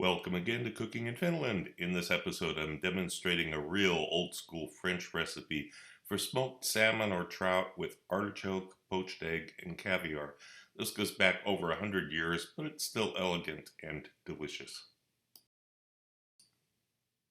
Welcome again to Cooking in Finland. In this episode, I'm demonstrating a real old-school French recipe for smoked salmon or trout with artichoke, poached egg, and caviar. This goes back over 100 years, but it's still elegant and delicious.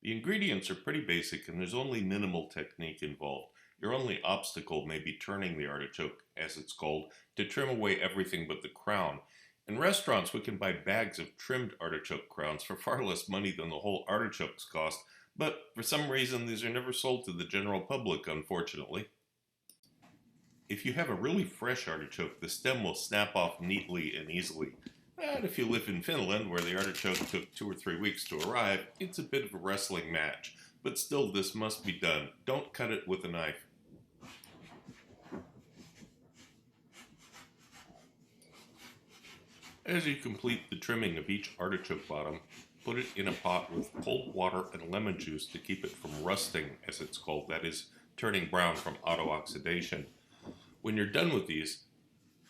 The ingredients are pretty basic and there's only minimal technique involved. Your only obstacle may be turning the artichoke, as it's called, to trim away everything but the crown. In restaurants, we can buy bags of trimmed artichoke crowns for far less money than the whole artichokes cost, but for some reason these are never sold to the general public, unfortunately. If you have a really fresh artichoke, the stem will snap off neatly and easily. And if you live in Finland, where the artichoke took 2 or 3 weeks to arrive, it's a bit of a wrestling match. But still, this must be done. Don't cut it with a knife. As you complete the trimming of each artichoke bottom, put it in a pot with cold water and lemon juice to keep it from rusting, as it's called, that is, turning brown from auto-oxidation. When you're done with these,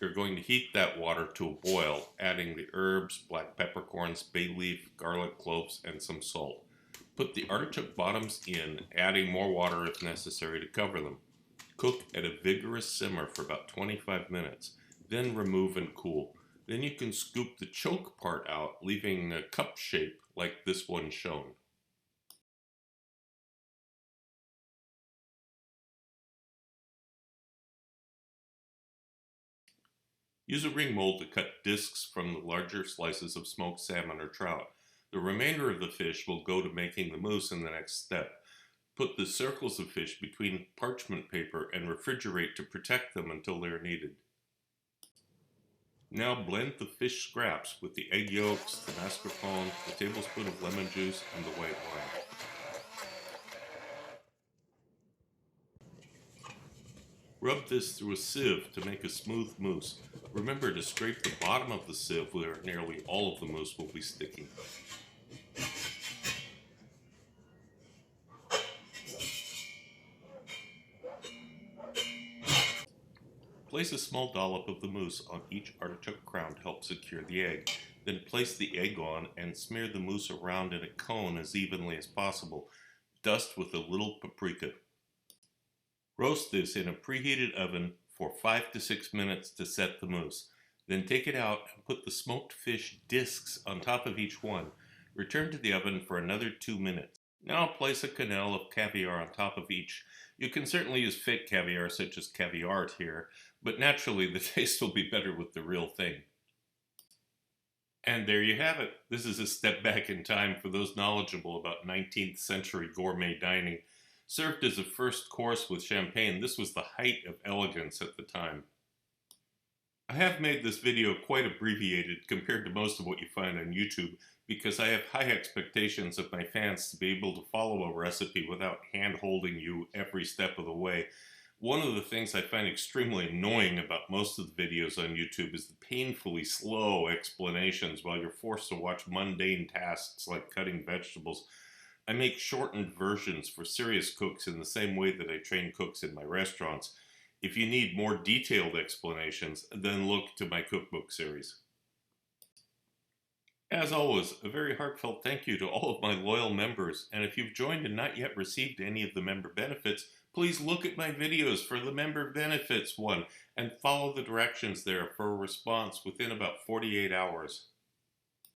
you're going to heat that water to a boil, adding the herbs, black peppercorns, bay leaf, garlic cloves, and some salt. Put the artichoke bottoms in, adding more water if necessary to cover them. Cook at a vigorous simmer for about 25 minutes, then remove and cool. Then you can scoop the choke part out, leaving a cup shape like this one shown. Use a ring mold to cut discs from the larger slices of smoked salmon or trout. The remainder of the fish will go to making the mousse in the next step. Put the circles of fish between parchment paper and refrigerate to protect them until they are needed. Now blend the fish scraps with the egg yolks, the mascarpone, a tablespoon of lemon juice, and the white wine. Rub this through a sieve to make a smooth mousse. Remember to scrape the bottom of the sieve where nearly all of the mousse will be sticking. Place a small dollop of the mousse on each artichoke crown to help secure the egg. Then place the egg on and smear the mousse around in a cone as evenly as possible. Dust with a little paprika. Roast this in a preheated oven for 5 to 6 minutes to set the mousse. Then take it out and put the smoked fish discs on top of each one. Return to the oven for another 2 minutes. Now place a quenelle of caviar on top of each. You can certainly use fake caviar such as Caviart here, but naturally the taste will be better with the real thing. And there you have it. This is a step back in time for those knowledgeable about 19th century gourmet dining. Served as a first course with champagne, this was the height of elegance at the time. I have made this video quite abbreviated compared to most of what you find on YouTube because I have high expectations of my fans to be able to follow a recipe without hand-holding you every step of the way. One of the things I find extremely annoying about most of the videos on YouTube is the painfully slow explanations while you're forced to watch mundane tasks like cutting vegetables. I make shortened versions for serious cooks in the same way that I train cooks in my restaurants. If you need more detailed explanations, then look to my cookbook series. As always, a very heartfelt thank you to all of my loyal members, and if you've joined and not yet received any of the member benefits, please look at my videos for the member benefits one and follow the directions there for a response within about 48 hours.